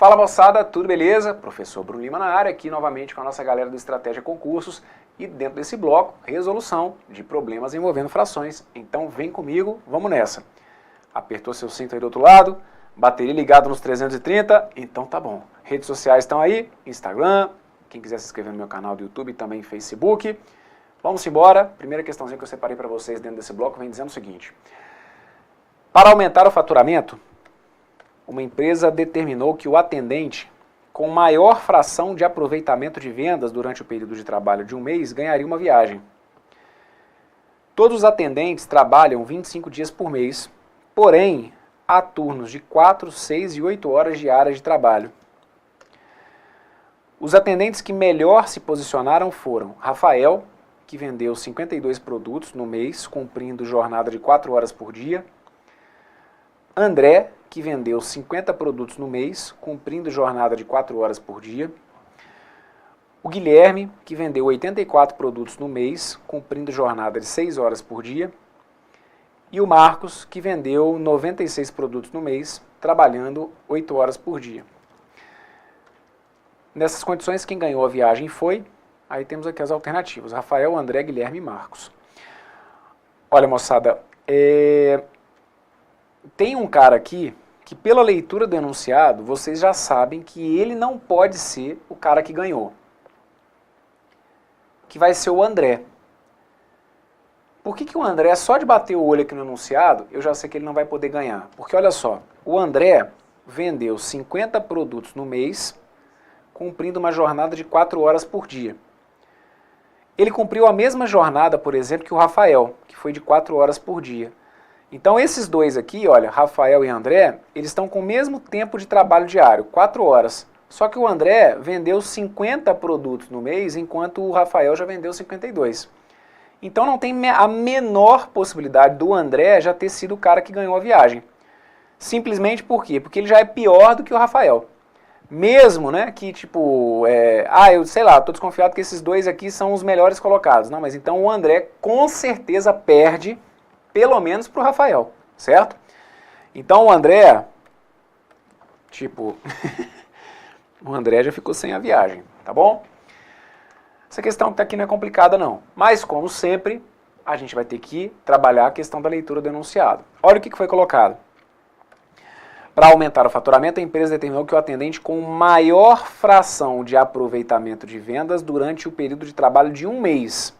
Fala moçada, tudo beleza? Professor Bruno Lima na área, aqui novamente com a nossa galera do Estratégia Concursos e dentro desse bloco, resolução de problemas envolvendo frações. Então vem comigo, vamos nessa. Apertou seu cinto aí do outro lado, bateria ligada nos 330, então tá bom. Redes sociais estão aí, Instagram, quem quiser se inscrever no meu canal do YouTube, também Facebook. Vamos embora, primeira questãozinha que eu separei para vocês dentro desse bloco vem dizendo o seguinte. Para aumentar o faturamento, uma empresa determinou que o atendente com maior fração de aproveitamento de vendas durante o período de trabalho de um mês ganharia uma viagem. Todos os atendentes trabalham 25 dias por mês, porém, há turnos de 4, 6 e 8 horas diárias de trabalho. Os atendentes que melhor se posicionaram foram Rafael, que vendeu 52 produtos no mês, cumprindo jornada de 4 horas por dia, André, que vendeu 50 produtos no mês, cumprindo jornada de 4 horas por dia. O Guilherme, que vendeu 84 produtos no mês, cumprindo jornada de 6 horas por dia. E o Marcos, que vendeu 96 produtos no mês, trabalhando 8 horas por dia. Nessas condições, quem ganhou a viagem foi... Aí temos aqui as alternativas, Rafael, André, Guilherme e Marcos. Olha, moçada, tem um cara aqui que pela leitura do enunciado, vocês já sabem que ele não pode ser o cara que ganhou. Que vai ser o André. Por que o André, só de bater o olho aqui no enunciado, eu já sei que ele não vai poder ganhar? Porque olha só, o André vendeu 50 produtos no mês, cumprindo uma jornada de 4 horas por dia. Ele cumpriu a mesma jornada, por exemplo, que o Rafael, que foi de 4 horas por dia. Então esses dois aqui, olha, Rafael e André, eles estão com o mesmo tempo de trabalho diário, 4 horas. Só que o André vendeu 50 produtos no mês, enquanto o Rafael já vendeu 52. Então não tem a menor possibilidade do André já ter sido o cara que ganhou a viagem. Simplesmente por quê? Porque ele já é pior do que o Rafael. Mesmo, né, que tipo, eu sei lá, tô desconfiado que esses dois aqui são os melhores colocados. Não, mas então o André com certeza perde, pelo menos pro Rafael, certo? Então o André, tipo, o André já ficou sem a viagem, tá bom? Essa questão que tá aqui não é complicada não, mas como sempre, a gente vai ter que trabalhar a questão da leitura do enunciado. Olha o que foi colocado. Para aumentar o faturamento, a empresa determinou que o atendente com maior fração de aproveitamento de vendas durante o período de trabalho de um mês.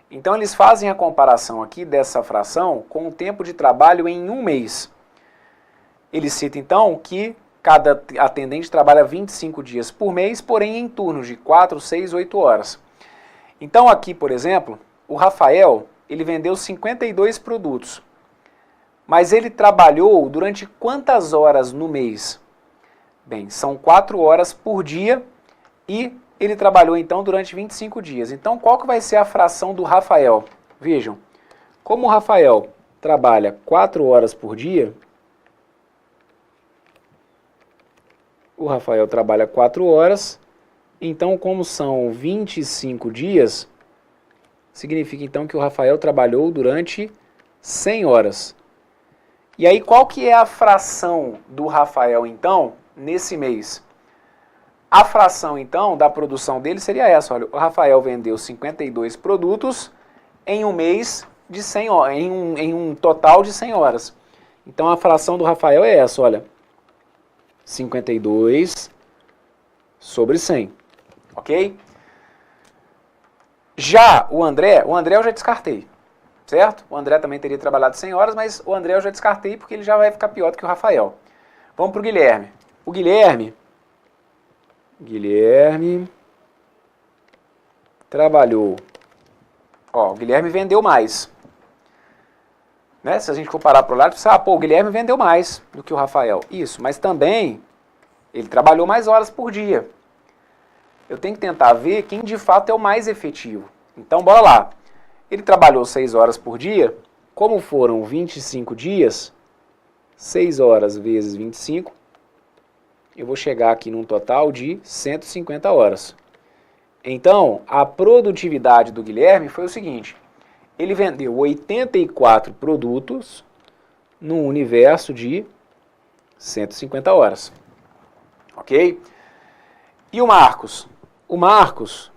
Então eles fazem a comparação aqui dessa fração com o tempo de trabalho em um mês. Ele cita então que cada atendente trabalha 25 dias por mês, porém em turnos de 4, 6, 8 horas. Então aqui, por exemplo, o Rafael, ele vendeu 52 produtos. Mas ele trabalhou durante quantas horas no mês? Bem, são 4 horas por dia e ele trabalhou então durante 25 dias. Então qual que vai ser a fração do Rafael? Vejam, como o Rafael trabalha 4 horas por dia, o Rafael trabalha 4 horas, então como são 25 dias, significa então que o Rafael trabalhou durante 100 horas. E aí, qual que é a fração do Rafael, então, nesse mês? A fração, então, da produção dele seria essa. Olha, o Rafael vendeu 52 produtos em um mês de 100 horas, em um total de 100 horas. Então, a fração do Rafael é essa, olha. 52 sobre 100, ok? Já o André eu já descartei. Certo? O André também teria trabalhado 100 horas, mas o André eu já descartei porque ele já vai ficar pior do que o Rafael. Vamos para o Guilherme. O Guilherme trabalhou. Ó, o Guilherme vendeu mais. Né? Se a gente for parar para o lado, você o Guilherme vendeu mais do que o Rafael. Isso, mas também ele trabalhou mais horas por dia. Eu tenho que tentar ver quem de fato é o mais efetivo. Então, bora lá. Ele trabalhou 6 horas por dia, como foram 25 dias, 6 horas vezes 25, eu vou chegar aqui num total de 150 horas. Então, a produtividade do Guilherme foi o seguinte, ele vendeu 84 produtos num universo de 150 horas. ok? E o Marcos? O Marcos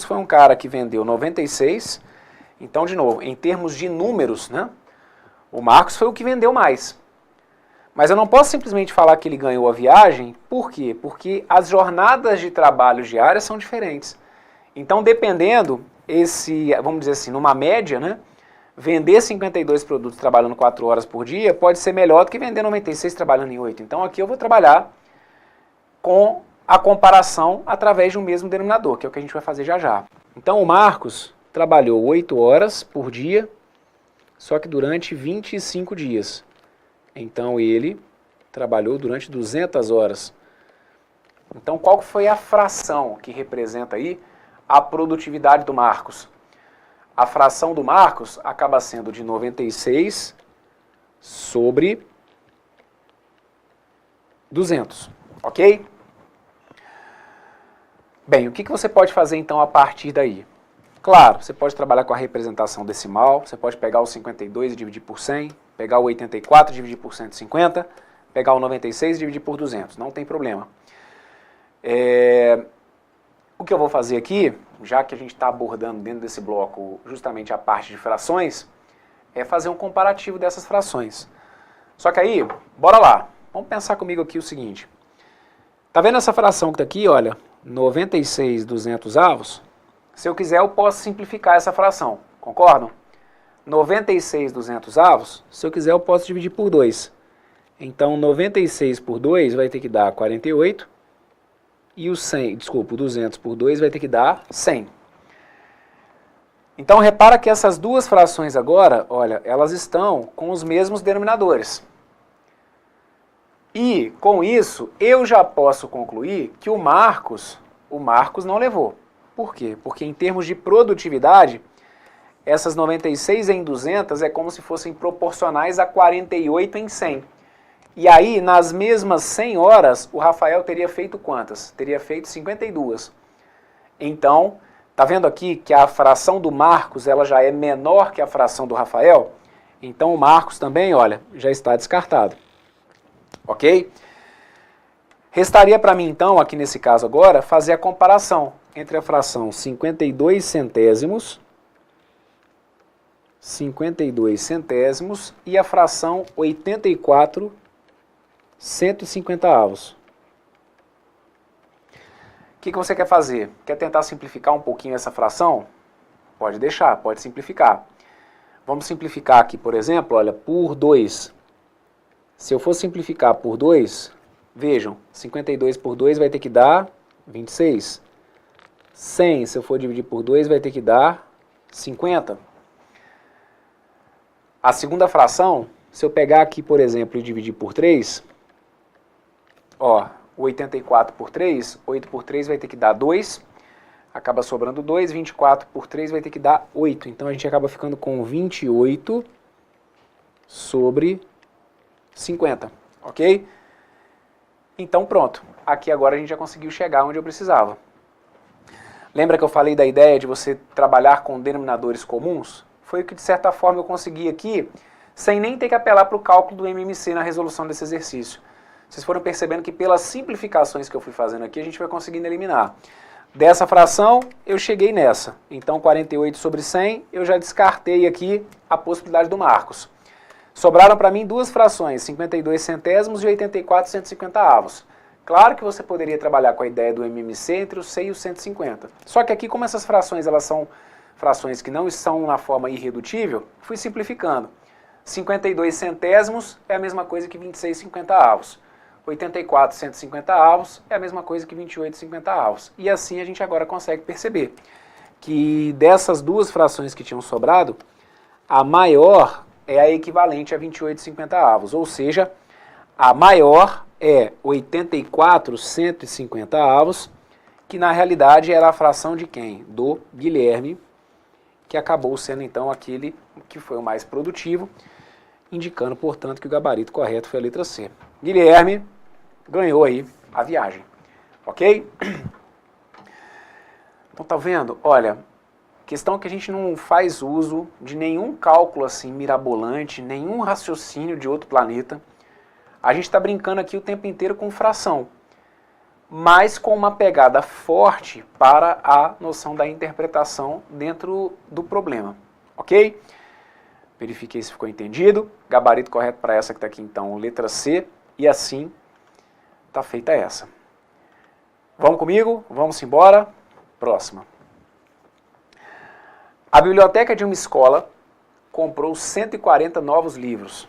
foi um cara que vendeu 96, então, de novo, em termos de números, né? O Marcos foi o que vendeu mais. Mas eu não posso simplesmente falar que ele ganhou a viagem, por quê? Porque as jornadas de trabalho diárias são diferentes. Então, dependendo, vamos dizer assim, numa média, né? Vender 52 produtos trabalhando 4 horas por dia pode ser melhor do que vender 96 trabalhando em 8. Então, aqui eu vou trabalhar com a comparação através de um mesmo denominador, que é o que a gente vai fazer já já. Então, o Marcos trabalhou 8 horas por dia, só que durante 25 dias. Então, ele trabalhou durante 200 horas. Então, qual foi a fração que representa aí a produtividade do Marcos? A fração do Marcos acaba sendo de 96 sobre 200, ok? Bem, o que você pode fazer então a partir daí? Claro, você pode trabalhar com a representação decimal, você pode pegar o 52 e dividir por 100, pegar o 84 e dividir por 150, pegar o 96 e dividir por 200, não tem problema. O que eu vou fazer aqui, já que a gente está abordando dentro desse bloco justamente a parte de frações, é fazer um comparativo dessas frações. Só que aí, bora lá, vamos pensar comigo aqui o seguinte. Tá vendo essa fração que está aqui, olha, 96 200avos? Se eu quiser, eu posso simplificar essa fração, concordam? 96 200avos, se eu quiser, eu posso dividir por 2. Então, 96 por 2 vai ter que dar 48, e o 200 por 2 vai ter que dar 100. Então, repara que essas duas frações agora, olha, elas estão com os mesmos denominadores. E, com isso, eu já posso concluir que o Marcos não levou. Por quê? Porque em termos de produtividade, essas 96 em 200 é como se fossem proporcionais a 48 em 100. E aí, nas mesmas 100 horas, o Rafael teria feito quantas? Teria feito 52. Então, tá vendo aqui que a fração do Marcos ela já é menor que a fração do Rafael? Então, o Marcos também, olha, já está descartado. Ok? Restaria para mim, então, aqui nesse caso agora, fazer a comparação entre a fração 52 centésimos e a fração 84 150avos. O que você quer fazer? Quer tentar simplificar um pouquinho essa fração? Pode deixar, pode simplificar. Vamos simplificar aqui, por exemplo, olha, por 2. Se eu for simplificar por 2, vejam, 52 por 2 vai ter que dar 26. 100, se eu for dividir por 2, vai ter que dar 50. A segunda fração, se eu pegar aqui, por exemplo, e dividir por 3, ó, 84 por 3, 8 por 3 vai ter que dar 2, acaba sobrando 2, 24 por 3 vai ter que dar 8. Então a gente acaba ficando com 28 sobre 50, ok? Então pronto, aqui agora a gente já conseguiu chegar onde eu precisava. Lembra que eu falei da ideia de você trabalhar com denominadores comuns? Foi o que de certa forma eu consegui aqui, sem nem ter que apelar para o cálculo do MMC na resolução desse exercício. Vocês foram percebendo que pelas simplificações que eu fui fazendo aqui, a gente vai conseguindo eliminar. Dessa fração, eu cheguei nessa. Então 48 sobre 100, eu já descartei aqui a possibilidade do Marcos. Sobraram para mim duas frações, 52 centésimos e 84 150avos. Claro que você poderia trabalhar com a ideia do MMC entre o 100 e o 150. Só que aqui, como essas frações elas são frações que não estão na forma irredutível, fui simplificando. 52 centésimos é a mesma coisa que 26 50avos. 84 150avos é a mesma coisa que 28 50avos. E assim a gente agora consegue perceber que dessas duas frações que tinham sobrado, a maior é a equivalente a 28 50avos, ou seja, a maior é 84 150avos, que na realidade era a fração de quem? Do Guilherme, que acabou sendo então aquele que foi o mais produtivo, indicando, portanto, que o gabarito correto foi a letra C. Guilherme ganhou aí a viagem, ok? Então tá vendo? Olha, questão que a gente não faz uso de nenhum cálculo assim mirabolante, nenhum raciocínio de outro planeta. A gente está brincando aqui o tempo inteiro com fração, mas com uma pegada forte para a noção da interpretação dentro do problema, ok? Verifiquei se ficou entendido. Gabarito correto para essa que está aqui então, letra C, e assim está feita essa. Vamos comigo? Vamos embora? Próxima. A biblioteca de uma escola comprou 140 novos livros,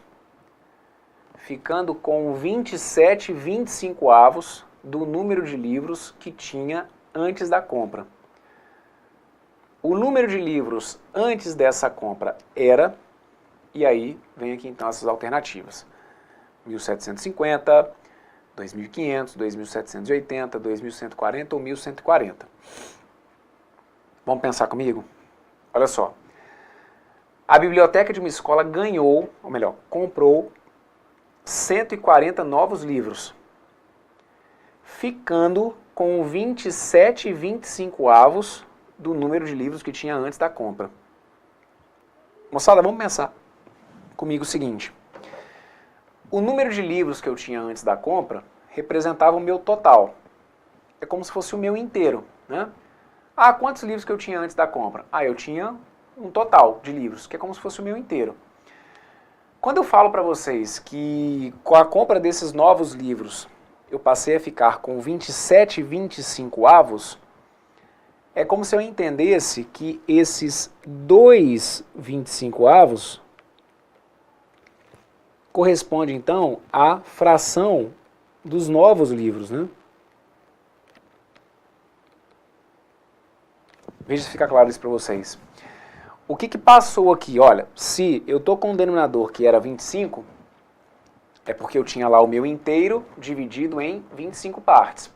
ficando com 27,25 do número de livros que tinha antes da compra. O número de livros antes dessa compra era, e aí vem aqui então essas alternativas: 1750, 2500, 2780, 2140 ou 1140. Vamos pensar comigo? Olha só. A biblioteca de uma escola ganhou, ou melhor, comprou 140 novos livros, ficando com 27,25 do número de livros que tinha antes da compra. Moçada, vamos pensar comigo o seguinte. O número de livros que eu tinha antes da compra representava o meu total. É como se fosse o meu inteiro, né? Ah, quantos livros que eu tinha antes da compra? Ah, eu tinha um total de livros, que é como se fosse o meu inteiro. Quando eu falo para vocês que com a compra desses novos livros eu passei a ficar com 27,25, é como se eu entendesse que esses 2,25 corresponde então à fração dos novos livros, né? Veja se fica claro isso para vocês. O que passou aqui? Olha, se eu estou com um denominador que era 25, é porque eu tinha lá o meu inteiro dividido em 25 partes.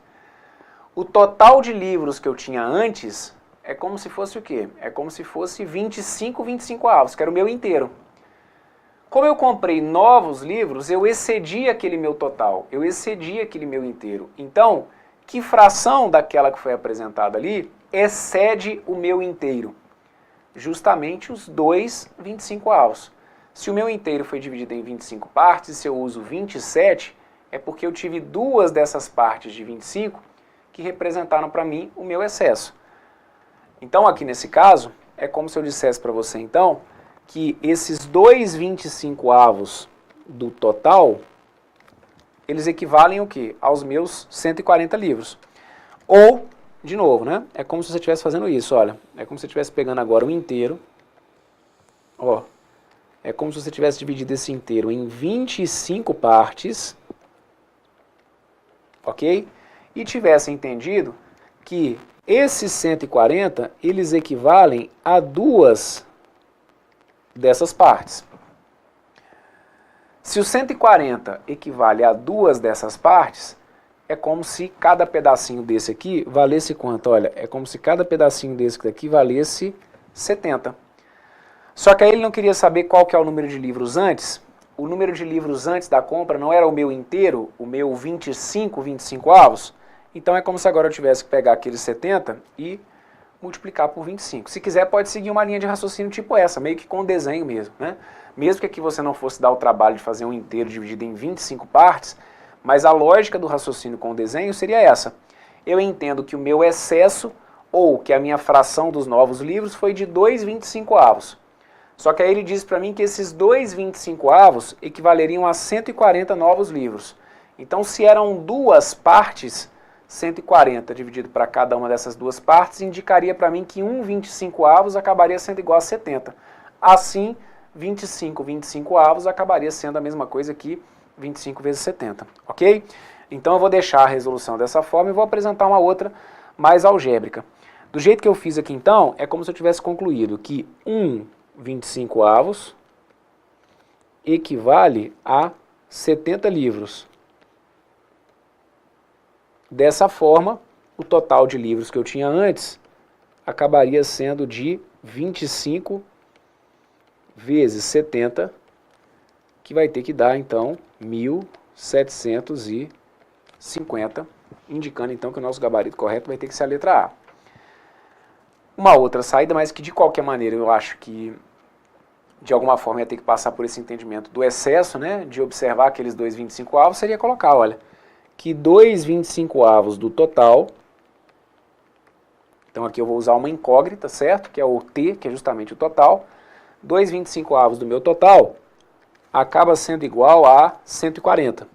O total de livros que eu tinha antes é como se fosse o quê? É como se fosse 25,25, que era o meu inteiro. Como eu comprei novos livros, eu excedi aquele meu total, eu excedi aquele meu inteiro. Então, que fração daquela que foi apresentada ali excede o meu inteiro? Justamente os 2,25. Se o meu inteiro foi dividido em 25 partes, se eu uso 27, é porque eu tive duas dessas partes de 25 que representaram para mim o meu excesso. Então, aqui nesse caso, é como se eu dissesse para você, então, que esses 2,25 do total, eles equivalem ao quê? Aos meus 140 livros. Ou, de novo, né? É como se você estivesse fazendo isso, olha. É como se você estivesse pegando agora o inteiro. Ó. É como se você tivesse dividido esse inteiro em 25 partes. Ok? E tivesse entendido que esses 140, eles equivalem a duas dessas partes. Se o 140 equivale a duas dessas partes, é como se cada pedacinho desse aqui valesse quanto? Olha, é como se cada pedacinho desse daqui valesse 70. Só que aí ele não queria saber qual que é o número de livros antes. O número de livros antes da compra não era o meu inteiro, o meu 25,25. Então é como se agora eu tivesse que pegar aqueles 70 e multiplicar por 25. Se quiser, pode seguir uma linha de raciocínio tipo essa, meio que com desenho mesmo, né? Mesmo que aqui você não fosse dar o trabalho de fazer um inteiro dividido em 25 partes, mas a lógica do raciocínio com o desenho seria essa. Eu entendo que o meu excesso, ou que a minha fração dos novos livros, foi de 2,25. Só que aí ele diz para mim que esses 2,25 equivaleriam a 140 novos livros. Então, se eram duas partes, 140 dividido para cada uma dessas duas partes, indicaria para mim que 1,25 acabaria sendo igual a 70. Assim, 25,25 acabaria sendo a mesma coisa que 25 vezes 70, ok? Então eu vou deixar a resolução dessa forma e vou apresentar uma outra mais algébrica. Do jeito que eu fiz aqui então, é como se eu tivesse concluído que 1,25 equivale a 70 livros. Dessa forma, o total de livros que eu tinha antes acabaria sendo de 25 vezes 70, que vai ter que dar, então, 1.750, indicando, então, que o nosso gabarito correto vai ter que ser a letra A. Uma outra saída, mas que, de qualquer maneira, eu acho que de alguma forma ia ter que passar por esse entendimento do excesso, né, de observar aqueles 2,25, seria colocar, olha, que 2,25 do total, então aqui eu vou usar uma incógnita, certo? Que é o T, que é justamente o total, 2,25 do meu total acaba sendo igual a 140.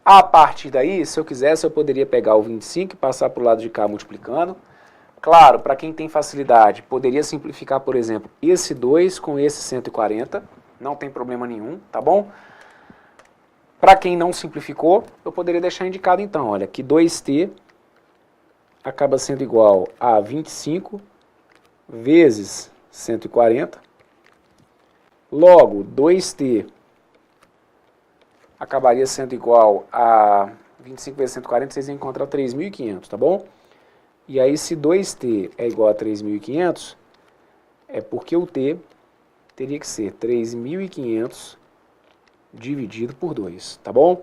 A partir daí, se eu quisesse, eu poderia pegar o 25 e passar para o lado de cá multiplicando. Claro, para quem tem facilidade, poderia simplificar, por exemplo, esse 2 com esse 140, não tem problema nenhum, tá bom? Para quem não simplificou, eu poderia deixar indicado então, olha, que 2t acaba sendo igual a 25 vezes 140, logo 2t acabaria sendo igual a 25 vezes 140, vocês vão encontrar 3.500, tá bom? E aí, se 2t é igual a 3.500, é porque o t teria que ser 3.500 dividido por 2, tá bom?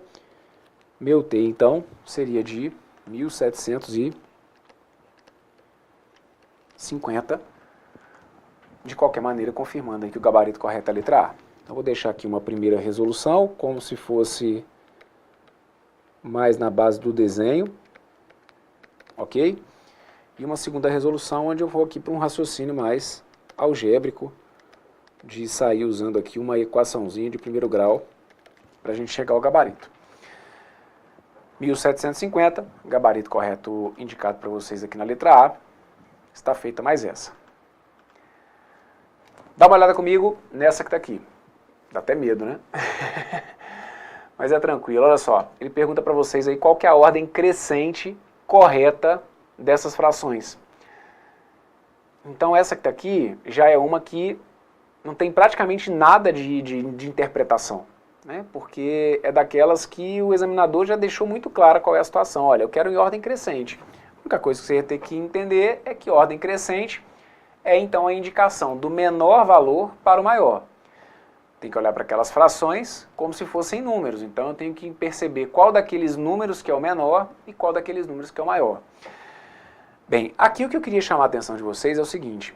Meu t, então, seria de 1.750, de qualquer maneira, confirmando aí que o gabarito correto é a letra A. Então, vou deixar aqui uma primeira resolução, como se fosse mais na base do desenho, ok? E uma segunda resolução, onde eu vou aqui para um raciocínio mais algébrico, de sair usando aqui uma equaçãozinha de primeiro grau, para a gente chegar ao gabarito. 1.750, gabarito correto indicado para vocês aqui na letra A, está feita mais essa. Dá uma olhada comigo nessa que está aqui. Dá até medo, né? Mas é tranquilo, olha só. Ele pergunta para vocês aí qual que é a ordem crescente correta dessas frações. Então essa que está aqui já é uma que não tem praticamente nada de interpretação, né? Porque é daquelas que o examinador já deixou muito clara qual é a situação. Olha, eu quero em ordem crescente. A única coisa que você ia ter que entender é que ordem crescente é então a indicação do menor valor para o maior. Tem que olhar para aquelas frações como se fossem números. Então eu tenho que perceber qual daqueles números que é o menor e qual daqueles números que é o maior. Bem, aqui o que eu queria chamar a atenção de vocês é o seguinte.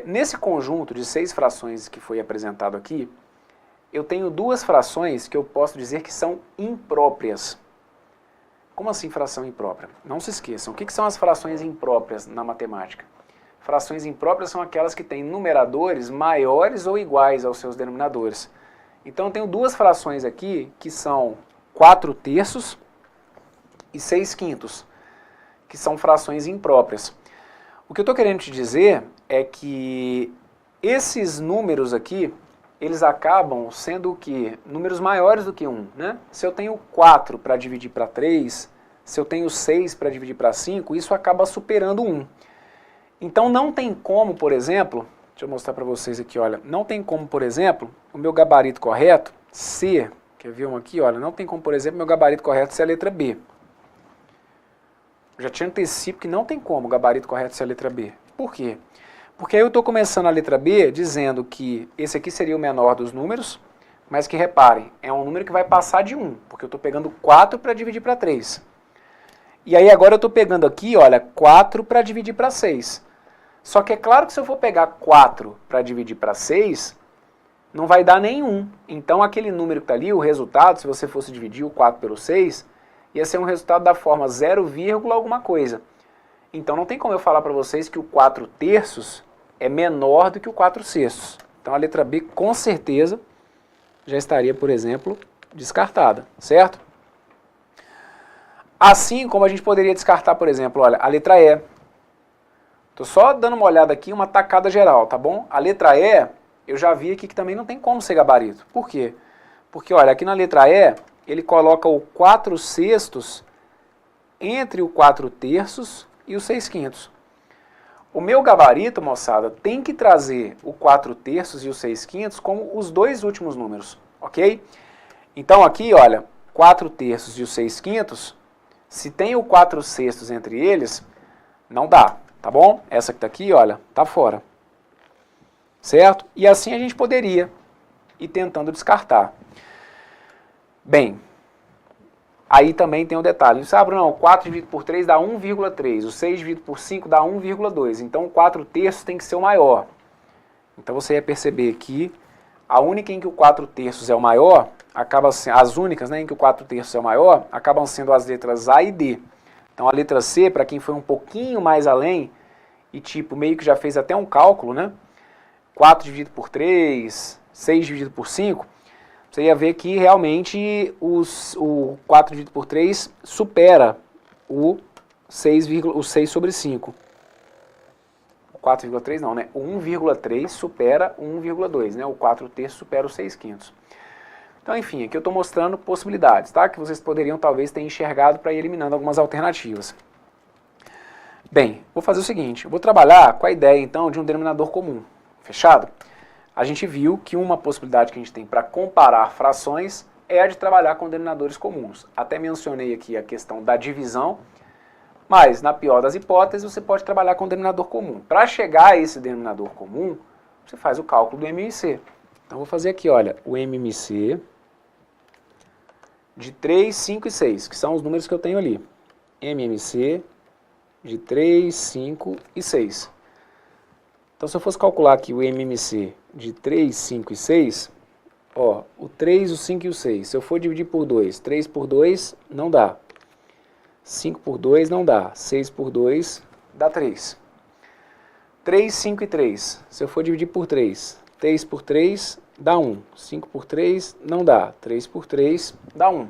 Nesse conjunto de 6 frações que foi apresentado aqui, eu tenho 2 frações que eu posso dizer que são impróprias. Como assim fração imprópria? Não se esqueçam, o que são as frações impróprias na matemática? Frações impróprias são aquelas que têm numeradores maiores ou iguais aos seus denominadores. Então eu tenho 2 frações aqui que são 4/3 e 6/5, que são frações impróprias. O que eu estou querendo te dizer é que esses números aqui, eles acabam sendo o quê? Números maiores do que 1, né? Se eu tenho 4 para dividir para 3, se eu tenho 6 para dividir para 5, isso acaba superando 1. Então não tem como, por exemplo, deixa eu mostrar para vocês aqui, olha, não tem como, por exemplo, o meu gabarito correto ser, quer ver um aqui, olha, não tem como, por exemplo, meu gabarito correto ser a letra B. Eu já te antecipo que não tem como o gabarito correto ser a letra B. Por quê? Porque aí eu estou começando a letra B dizendo que esse aqui seria o menor dos números, mas que reparem, é um número que vai passar de 1, porque eu estou pegando 4 para dividir para 3. E aí agora eu estou pegando aqui, olha, 4 para dividir para 6. Só que é claro que se eu for pegar 4 para dividir para 6, não vai dar nenhum. Então aquele número que está ali, o resultado, se você fosse dividir o 4 pelo 6, ia ser um resultado da forma 0, alguma coisa. Então não tem como eu falar para vocês que o 4/3 é menor do que o 4/6. Então a letra B com certeza já estaria, por exemplo, descartada, certo? Assim como a gente poderia descartar, por exemplo, olha, a letra E. Estou só dando uma olhada aqui, uma tacada geral, tá bom? A letra E, eu já vi aqui que também não tem como ser gabarito. Por quê? Porque, olha, aqui na letra E, ele coloca o 4/6 entre o 4/3 e o 6/5. O meu gabarito, moçada, tem que trazer o 4/3 e o 6/5 como os 2 últimos números, ok? Então aqui, olha, 4/3 e o 6/5, se tem o 4/6 entre eles, não dá, tá bom? Essa que tá aqui, olha, tá fora, certo? E assim a gente poderia ir tentando descartar. Bem, aí também tem um detalhe. Você sabe, não, 4 dividido por 3 dá 1,3. O 6 dividido por 5 dá 1,2. Então, o 4/3 tem que ser o maior. Então você ia perceber que a única em que o 4/3 é o maior, as únicas, né, em que o 4/3 é o maior, acabam sendo as letras A e D. Então a letra C, para quem foi um pouquinho mais além, e tipo, meio que já fez até um cálculo, né? 4 dividido por 3, 6 dividido por 5, você ia ver que realmente o 4 dividido por 3 supera o 6 sobre 5. 4,3 não, né? O 1,3 supera o 1,2, né? O 4/3 supera o 6/5. Então, enfim, aqui eu estou mostrando possibilidades, tá? Que vocês poderiam talvez ter enxergado para ir eliminando algumas alternativas. Bem, vou fazer o seguinte, eu vou trabalhar com a ideia, então, de um denominador comum. Fechado? A gente viu que uma possibilidade que a gente tem para comparar frações é a de trabalhar com denominadores comuns. Até mencionei aqui a questão da divisão, mas, na pior das hipóteses, você pode trabalhar com um denominador comum. Para chegar a esse denominador comum, você faz o cálculo do MMC. Então, vou fazer aqui, olha, o MMC de 3, 5 e 6, que são os números que eu tenho ali. MMC de 3, 5 e 6. Então, se eu fosse calcular aqui o MMC de 3, 5 e 6, ó, o 3, o 5 e o 6, se eu for dividir por 2, 3 por 2 não dá. 5 por 2 não dá, 6 por 2 dá 3. 3, 5 e 3, se eu for dividir por 3, 3 por 3 dá 1, 5 por 3 não dá, 3 por 3 dá 1.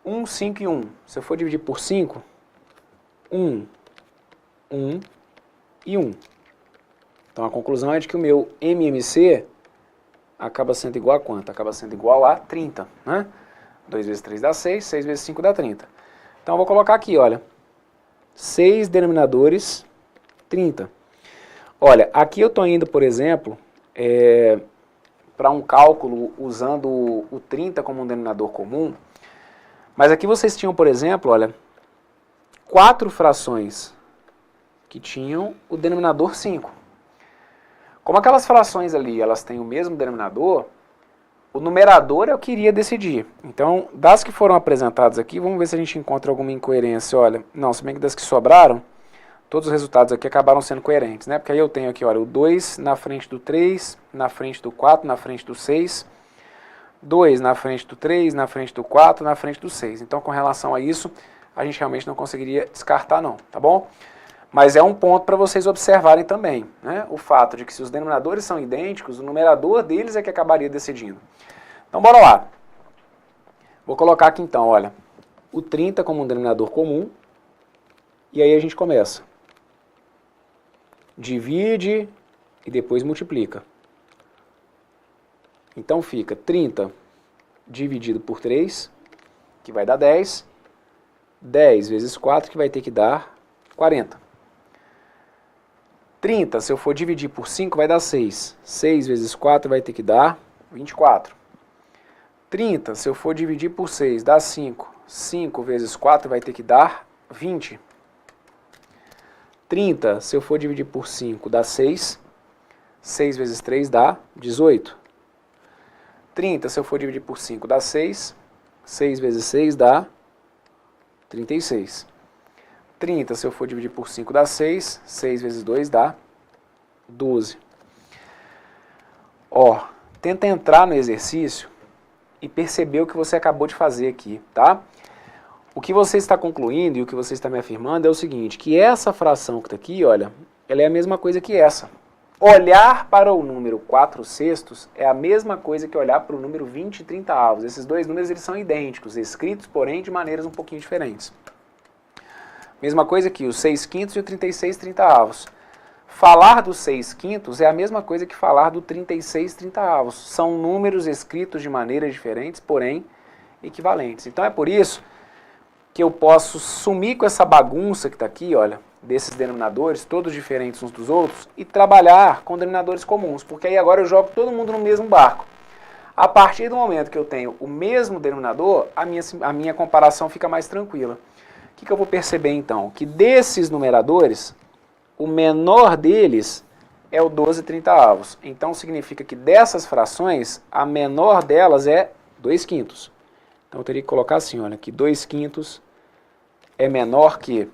1, 5 e 1, se eu for dividir por 5, 1, 1 e 1. Então a conclusão é de que o meu MMC acaba sendo igual a quanto? Acaba sendo igual a 30, né? 2 vezes 3 dá 6, 6 vezes 5 dá 30. Então eu vou colocar aqui, olha, 6 denominadores, 30. Olha, aqui eu estou indo, por exemplo, para um cálculo usando o 30 como um denominador comum, mas aqui vocês tinham, por exemplo, olha, 4 frações que tinham o denominador 5. Como aquelas frações ali, elas têm o mesmo denominador, o numerador é o que iria decidir. Então, das que foram apresentadas aqui, vamos ver se a gente encontra alguma incoerência. Olha, não, se bem que das que sobraram, todos os resultados aqui acabaram sendo coerentes, né? Porque aí eu tenho aqui, olha, o 2 na frente do 3, na frente do 4, na frente do 6, 2 na frente do 3, na frente do 4, na frente do 6. Então, com relação a isso, a gente realmente não conseguiria descartar não, tá bom? Mas é um ponto para vocês observarem também, né? O fato de que se os denominadores são idênticos, o numerador deles é que acabaria decidindo. Então, bora lá. Vou colocar aqui então, olha, o 30 como um denominador comum, e aí a gente começa. Divide e depois multiplica. Então fica 30 dividido por 3, que vai dar 10. 10 vezes 4, que vai ter que dar 40. 30, se eu for dividir por 5, vai dar 6. 6 vezes 4 vai ter que dar 24. 30, se eu for dividir por 6, dá 5. 5 vezes 4 vai ter que dar 20. 30, se eu for dividir por 5, dá 6. 6 vezes 3 dá 18. 30, se eu for dividir por 5, dá 6. 6 vezes 6 dá 36. 30, se eu for dividir por 5, dá 6. 6 vezes 2 dá 12. Ó, tenta entrar no exercício e perceber o que você acabou de fazer aqui, tá? O que você está concluindo e o que você está me afirmando é o seguinte, que essa fração que está aqui, olha, ela é a mesma coisa que essa. Olhar para o número 4/6 é a mesma coisa que olhar para o número 20 e 30 avos. Esses dois números eles são idênticos, escritos, porém, de maneiras um pouquinho diferentes. Mesma coisa aqui, o 6/5 e o 36/30 avos. Falar do 6/5 é a mesma coisa que falar do 36/30 avos. São números escritos de maneiras diferentes, porém equivalentes. Então é por isso que eu posso sumir com essa bagunça que está aqui, olha, desses denominadores, todos diferentes uns dos outros, e trabalhar com denominadores comuns, porque aí agora eu jogo todo mundo no mesmo barco. A partir do momento que eu tenho o mesmo denominador, a minha comparação fica mais tranquila. O que eu vou perceber então? Que desses numeradores, o menor deles é o 12/30 avos. Então significa que dessas frações, a menor delas é 2/5. Então eu teria que colocar assim, olha, que 2/5 é menor que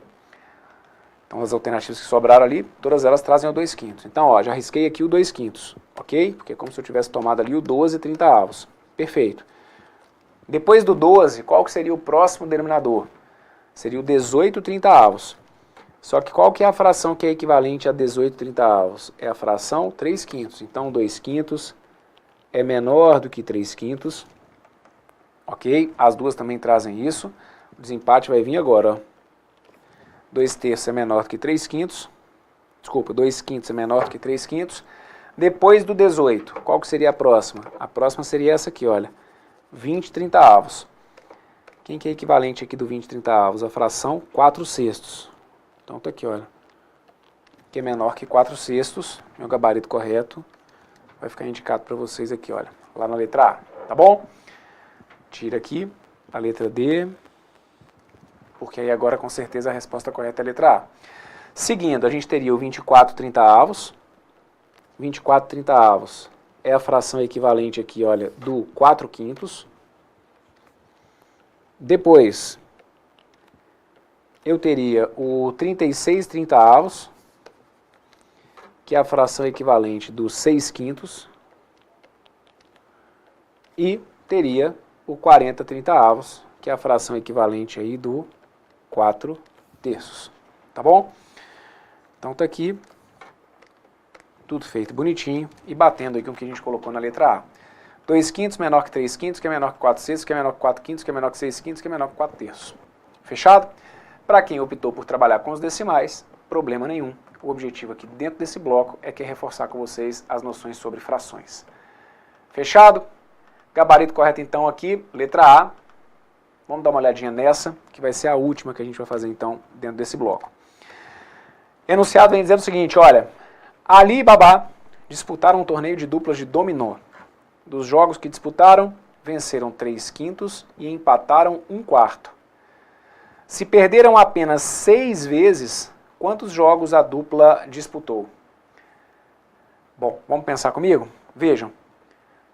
Então as alternativas que sobraram ali, todas elas trazem o 2/5. Então, ó, já risquei aqui o 2/5, ok? Porque é como se eu tivesse tomado ali o 12/30. Perfeito. Depois do 12, qual que seria o próximo denominador? Seria o 18/30. Só que qual que é a fração que é equivalente a 18/30? É a fração 3/5. Então 2/5 é menor do que 3/5. Ok? As duas também trazem isso. O desempate vai vir agora, ó. 2/3 é menor do que 3/5. Desculpa, 2/5 é menor do que 3/5. Depois do 18, qual que seria a próxima? A próxima seria essa aqui, olha. 20/30. Quem que é equivalente aqui do 20/30? A fração 4/6. Então tá aqui, olha. Que é menor que 4/6. Meu gabarito correto vai ficar indicado para vocês aqui, olha. Lá na letra A, tá bom? Tira aqui a letra D. Porque aí agora com certeza a resposta correta é a letra A. Seguindo, a gente teria o 24/30. 24/30 é a fração equivalente aqui, olha, do 4/5. Depois, eu teria o 36/30, que é a fração equivalente do 6/5. E teria o 40/30, que é a fração equivalente aí do 4/3. Tá bom? Então tá aqui, tudo feito bonitinho e batendo aí com o que a gente colocou na letra A. 2/5 menor que 3/5, que é menor que 4/6, que é menor que 4/5, que é menor que 6/5, que é menor que 4/3. Fechado? Para quem optou por trabalhar com os decimais, problema nenhum. O objetivo aqui dentro desse bloco é reforçar com vocês as noções sobre frações. Fechado? Gabarito correto então aqui, letra A. Vamos dar uma olhadinha nessa, que vai ser a última que a gente vai fazer então dentro desse bloco. Enunciado vem dizendo o seguinte, olha, Ali e Babá disputaram um torneio de duplas de dominó. Dos jogos que disputaram, venceram 3/5 e empataram 1/4. Se perderam apenas 6 vezes, quantos jogos a dupla disputou? Bom, vamos pensar comigo? Vejam,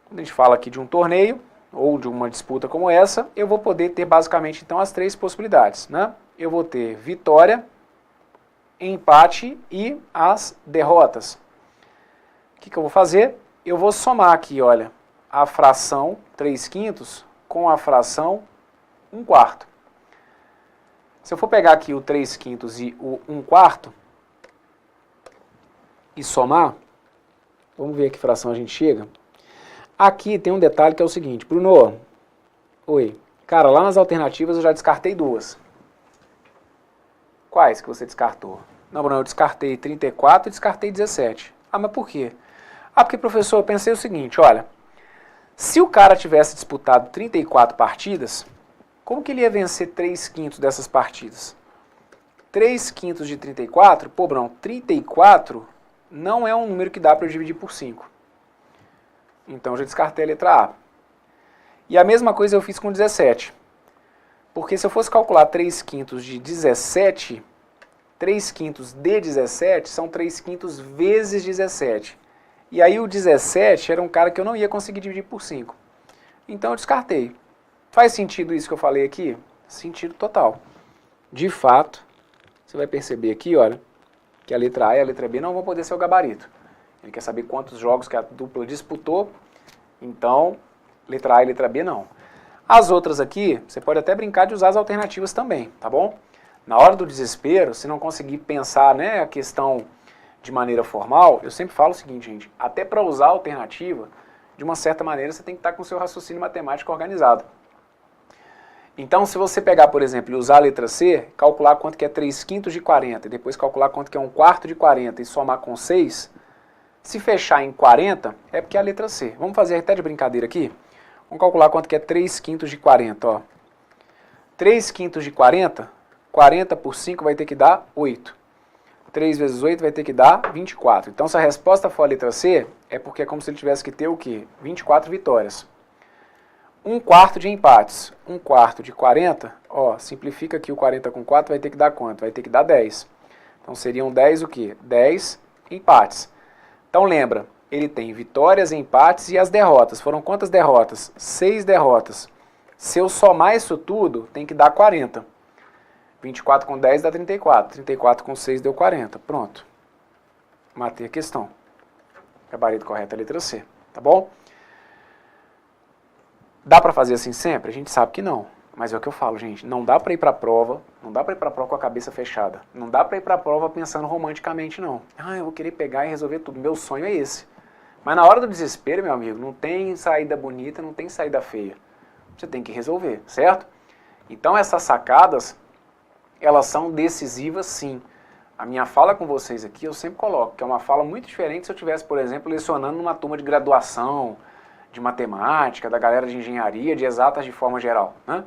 quando a gente fala aqui de um torneio, ou de uma disputa como essa, eu vou poder ter basicamente então as 3 possibilidades, né? Eu vou ter vitória, empate e as derrotas. O que eu vou fazer? Eu vou somar aqui, olha, a fração 3/5 com a fração 1/4. Se eu for pegar aqui o 3/5 e o 1/4 e somar, vamos ver a que fração a gente chega. Aqui tem um detalhe que é o seguinte, Bruno, oi, cara, lá nas alternativas eu já descartei 2. Quais que você descartou? Não, Bruno, eu descartei 34 e descartei 17. Ah, mas por quê? Ah, porque, professor, eu pensei o seguinte, olha, se o cara tivesse disputado 34 partidas, como que ele ia vencer 3/5 dessas partidas? 3/5 de 34, pô, Bruno, 34 não é um número que dá para eu dividir por 5. Então, eu já descartei a letra A. E a mesma coisa eu fiz com 17. Porque se eu fosse calcular 3/5 de 17, 3/5 de 17 são 3/5 vezes 17. E aí o 17 era um cara que eu não ia conseguir dividir por 5. Então eu descartei. Faz sentido isso que eu falei aqui? Sentido total. De fato, você vai perceber aqui, olha, que a letra A e a letra B não vão poder ser o gabarito. Ele quer saber quantos jogos que a dupla disputou, então letra A e letra B não. As outras aqui, você pode até brincar de usar as alternativas também, tá bom? Na hora do desespero, se não conseguir pensar, né, a questão de maneira formal, eu sempre falo o seguinte, gente, até para usar a alternativa, de uma certa maneira você tem que estar com o seu raciocínio matemático organizado. Então, se você pegar, por exemplo, e usar a letra C, calcular quanto que é 3/5 de 40, e depois calcular quanto que é 1/4 de 40 e somar com 6, se fechar em 40, é porque é a letra C. Vamos fazer até de brincadeira aqui? Vamos calcular quanto que é 3/5 de 40, ó. 3/5 de 40, 40 por 5 vai ter que dar 8. 3 vezes 8 vai ter que dar 24. Então, se a resposta for a letra C, é porque é como se ele tivesse que ter o quê? 24 vitórias. 1/4 de empates. 1/4 de 40, ó, simplifica aqui o 40 com 4, vai ter que dar quanto? Vai ter que dar 10. Então, seriam 10 o quê? 10 empates. Então, lembra, ele tem vitórias, empates e as derrotas. Foram quantas derrotas? 6 derrotas. Se eu somar isso tudo, tem que dar 40. 24 com 10 dá 34. 34 com 6 deu 40. Pronto. Matei a questão. Gabarito correto é a letra C. Tá bom? Dá para fazer assim sempre? A gente sabe que não. Mas é o que eu falo, gente. Não dá para ir para a prova. Não dá para ir para a prova com a cabeça fechada. Não dá para ir para a prova pensando romanticamente, não. Ah, eu vou querer pegar e resolver tudo. Meu sonho é esse. Mas na hora do desespero, meu amigo, não tem saída bonita, não tem saída feia. Você tem que resolver, certo? Então essas sacadas, elas são decisivas sim. A minha fala com vocês aqui, eu sempre coloco, que é uma fala muito diferente se eu estivesse, por exemplo, lecionando numa turma de graduação, de matemática, da galera de engenharia, de exatas de forma geral, né?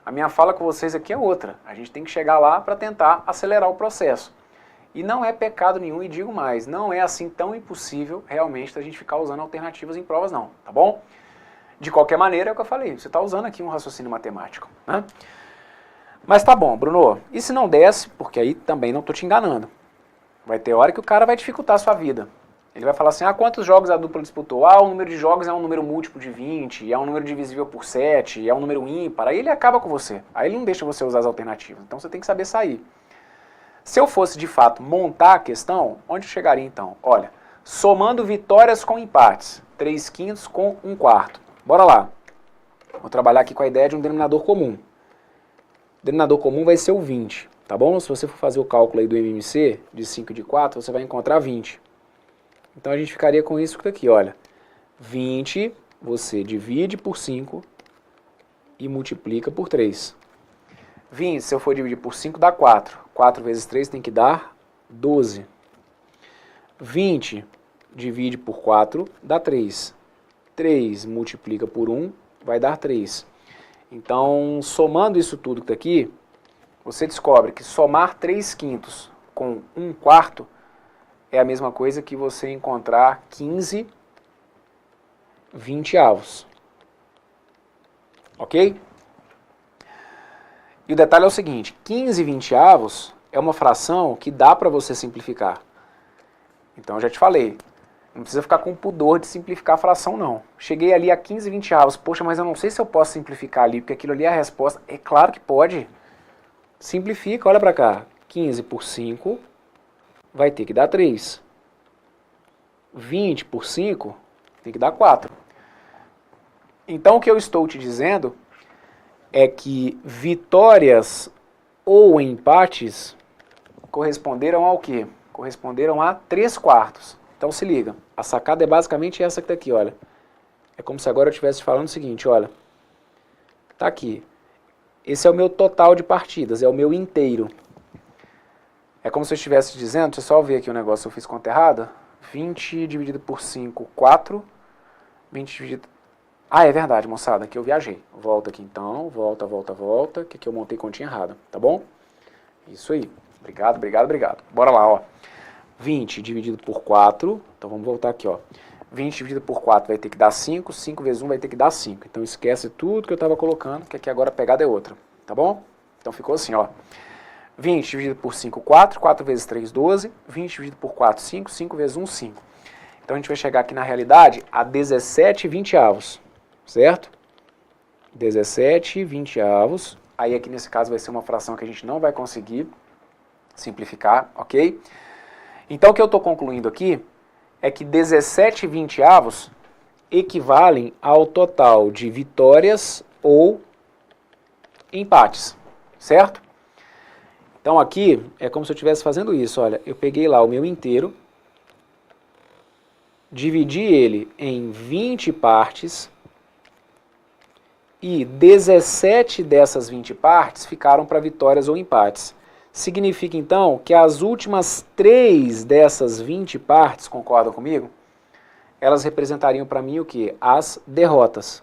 A minha fala com vocês aqui é outra. A gente tem que chegar lá para tentar acelerar o processo. E não é pecado nenhum, e digo mais, não é assim tão impossível realmente da gente ficar usando alternativas em provas não, tá bom? De qualquer maneira, é o que eu falei, você está usando aqui um raciocínio matemático, né? Mas tá bom, Bruno, e se não desce, porque aí também não estou te enganando, vai ter hora que o cara vai dificultar a sua vida. Ele vai falar assim, quantos jogos a dupla disputou? O número de jogos é um número múltiplo de 20, é um número divisível por 7, é um número ímpar, aí ele acaba com você. Aí ele não deixa você usar as alternativas, então você tem que saber sair. Se eu fosse, de fato, montar a questão, onde eu chegaria então? Olha, somando vitórias com empates, 3/5 com 1/4. Bora lá. Vou trabalhar aqui com a ideia de um denominador comum. O denominador comum vai ser o 20, tá bom? Se você for fazer o cálculo aí do MMC, de 5 e de 4, você vai encontrar 20. Então a gente ficaria com isso aqui, olha. 20, você divide por 5 e multiplica por 3. 20, se eu for dividir por 5, dá 4. 4 vezes 3 tem que dar 12. 20 divide por 4, dá 3. 3 multiplica por 1, vai dar 3. Então, somando isso tudo que está aqui, você descobre que somar 3/5 com 1/4 é a mesma coisa que você encontrar 15 20avos. Ok? E o detalhe é o seguinte, 15 20avos é uma fração que dá para você simplificar. Então eu já te falei, não precisa ficar com pudor de simplificar a fração não. Cheguei ali a 15 20avos, poxa, mas eu não sei se eu posso simplificar ali, porque aquilo ali é a resposta. É claro que pode. Simplifica, olha para cá. 15 por 5 vai ter que dar 3. 20 por 5 tem que dar 4. Então o que eu estou te dizendo é que vitórias ou empates corresponderam ao quê? Corresponderam a 3/4. Então se liga, a sacada é basicamente essa que está aqui, olha. É como se agora eu estivesse falando o seguinte, olha. Está aqui. Esse é o meu total de partidas, é o meu inteiro. É como se eu estivesse dizendo, deixa eu só ver aqui o negócio, eu fiz conta errada. 20 dividido por 5, 4. 20 dividido... é verdade, moçada, aqui eu viajei. Volta aqui então, volta, que aqui eu montei continha errada, tá bom? Isso aí. Obrigado. Bora lá, ó. 20 dividido por 4, então vamos voltar aqui, ó. 20 dividido por 4 vai ter que dar 5, 5 vezes 1 vai ter que dar 5. Então esquece tudo que eu estava colocando, que aqui agora a pegada é outra, tá bom? Então ficou assim, ó. 20 dividido por 5, 4, 4 vezes 3, 12, 20 dividido por 4, 5, 5 vezes 1, 5. Então a gente vai chegar aqui na realidade a 17 20avos, certo? 17 20avos, aí aqui nesse caso vai ser uma fração que a gente não vai conseguir simplificar, ok? Então o que eu estou concluindo aqui é que 17 20avos equivalem ao total de vitórias ou empates, certo? Então aqui é como se eu estivesse fazendo isso, olha, eu peguei lá o meu inteiro, dividi ele em 20 partes e 17 dessas 20 partes ficaram para vitórias ou empates. Significa então que as últimas 3 dessas 20 partes, concordam comigo? Elas representariam para mim o quê? As derrotas.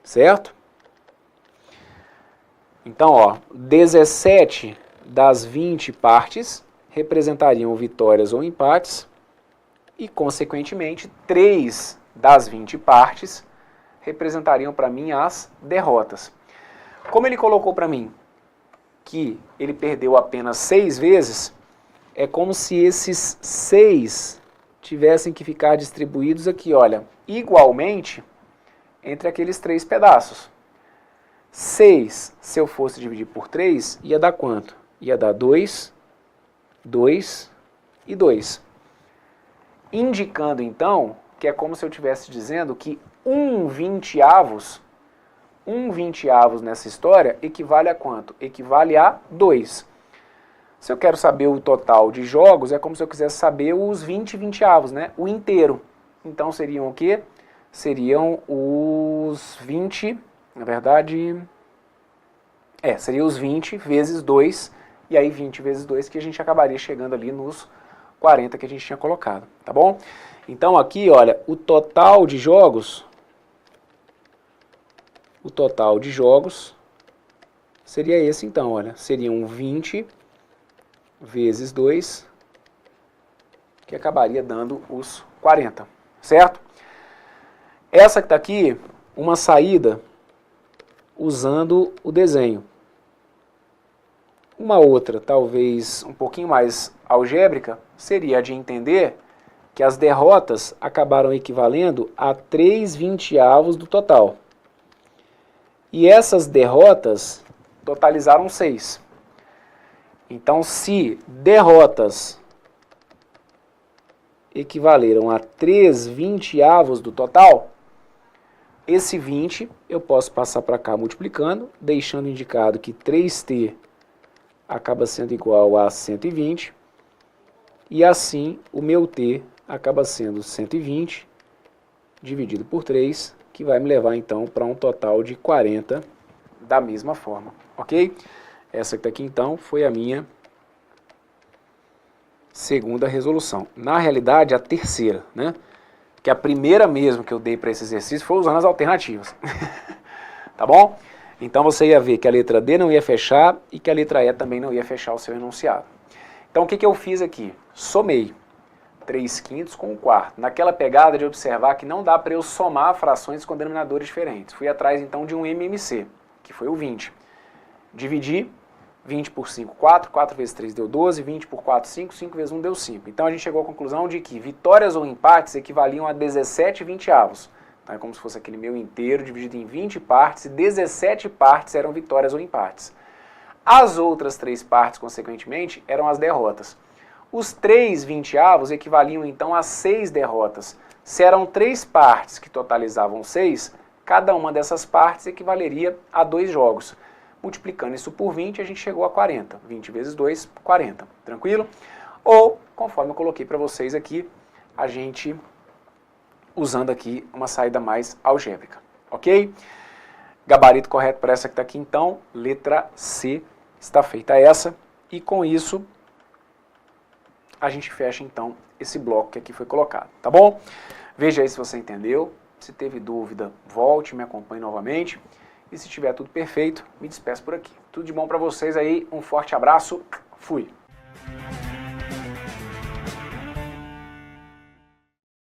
Certo? Então, ó, 17 das 20 partes representariam vitórias ou empates e, consequentemente, 3 das 20 partes representariam para mim as derrotas. Como ele colocou para mim que ele perdeu apenas 6 vezes, é como se esses 6 tivessem que ficar distribuídos aqui, olha, igualmente entre aqueles 3 pedaços. 6, se eu fosse dividir por 3, ia dar quanto? Ia dar 2, 2 e 2. Indicando, então, que é como se eu estivesse dizendo que 1/20 nessa história equivale a quanto? Equivale a 2. Se eu quero saber o total de jogos, é como se eu quisesse saber os 20/20, né? O inteiro. Então seriam o quê? Seriam os 20, na verdade, seriam os 20 vezes 2, e aí 20 vezes 2 que a gente acabaria chegando ali nos 40 que a gente tinha colocado, tá bom? Então aqui, olha, o total de jogos seria esse então, olha, seriam 20 vezes 2, que acabaria dando os 40, certo? Essa que está aqui, uma saída usando o desenho. Uma outra, talvez um pouquinho mais algébrica, seria a de entender que as derrotas acabaram equivalendo a 3/20 do total. E essas derrotas totalizaram 6. Então, se derrotas equivaleram a 3/20 do total, esse 20 eu posso passar para cá multiplicando, deixando indicado que 3t acaba sendo igual a 120, e assim o meu t acaba sendo 120 dividido por 3, que vai me levar então para um total de 40 da mesma forma, ok? Essa aqui então foi a minha segunda resolução. Na realidade, a terceira, né? Que a primeira mesmo que eu dei para esse exercício foi usando as alternativas. Tá bom? Então você ia ver que a letra D não ia fechar e que a letra E também não ia fechar o seu enunciado. Então o que eu fiz aqui? Somei 3/5 com 1/4. Naquela pegada de observar que não dá para eu somar frações com denominadores diferentes. Fui atrás então de um MMC, que foi o 20. Dividi 20 por 5, 4, 4 vezes 3 deu 12, 20 por 4, 5, 5 vezes 1 deu 5. Então a gente chegou à conclusão de que vitórias ou empates equivaliam a 17/20. Então é como se fosse aquele meu inteiro dividido em 20 partes, e 17 partes eram vitórias ou empates. As outras 3 partes, consequentemente, eram as derrotas. Os 3/20 equivaliam então a 6 derrotas. Se eram 3 partes que totalizavam 6, cada uma dessas partes equivaleria a 2 jogos. Multiplicando isso por 20, a gente chegou a 40. 20 vezes 2, 40. Tranquilo? Ou, conforme eu coloquei para vocês aqui, a gente usando aqui uma saída mais algébrica. Ok? Gabarito correto para essa que está aqui, então, letra C está feita essa. E com isso, a gente fecha, então, esse bloco que aqui foi colocado. Tá bom? Veja aí se você entendeu. Se teve dúvida, volte, me acompanhe novamente. E se tiver tudo perfeito, me despeço por aqui. Tudo de bom para vocês aí, um forte abraço, fui!